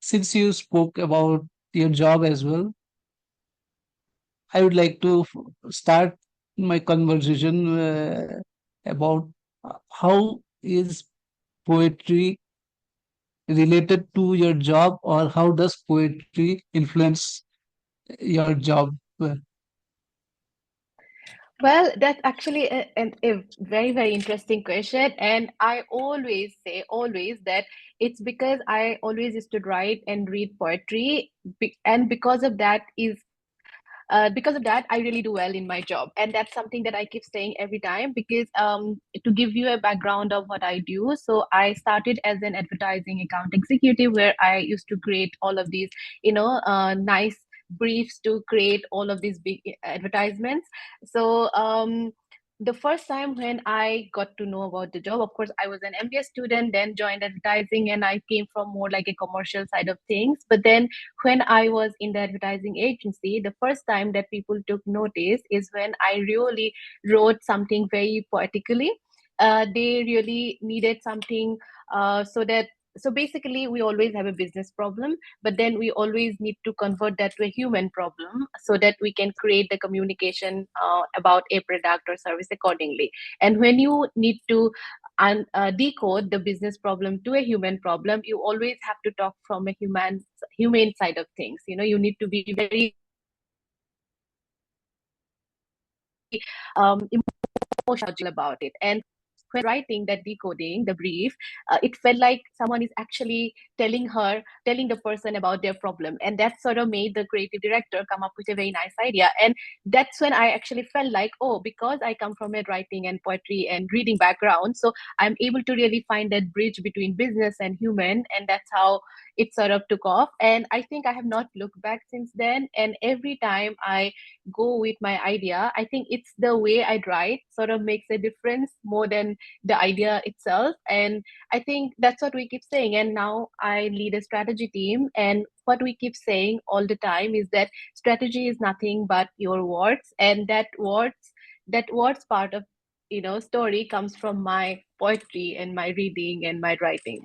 since you spoke about your job as well, I would like to start my conversation about how is poetry related to your job, or how does poetry influence your job? Well, that's actually a very, very interesting question. And I always say, always, that it's because I always used to write and read poetry. And because of that, I really do well in my job. And that's something that I keep saying every time because to give you a background of what I do, so I started as an advertising account executive where I used to create all of these, nice briefs to create all of these big advertisements. So the first time when I got to know about the job, of course, I was an MBA student, then joined advertising, and I came from more like a commercial side of things. But then when I was in the advertising agency, the first time that people took notice is when I really wrote something very poetically. They really needed something so basically we always have a business problem, but then we always need to convert that to a human problem so that we can create the communication about a product or service accordingly. And when you need to decode the business problem to a human problem, you always have to talk from a humane side of things. You need to be very emotional about it. And when I was writing that decoding the brief, it felt like someone is actually telling the person about their problem. And that sort of made the creative director come up with a very nice idea. And that's when I actually felt like, oh, because I come from a writing and poetry and reading background, so I'm able to really find that bridge between business and human. And that's how it sort of took off. And I think I have not looked back since then. And every time I go with my idea, I think it's the way I write sort of makes a difference more than the idea itself. And I think that's what we keep saying. And now I lead a strategy team. And what we keep saying all the time is that strategy is nothing but your words. And that words part of story comes from my poetry and my reading and my writing.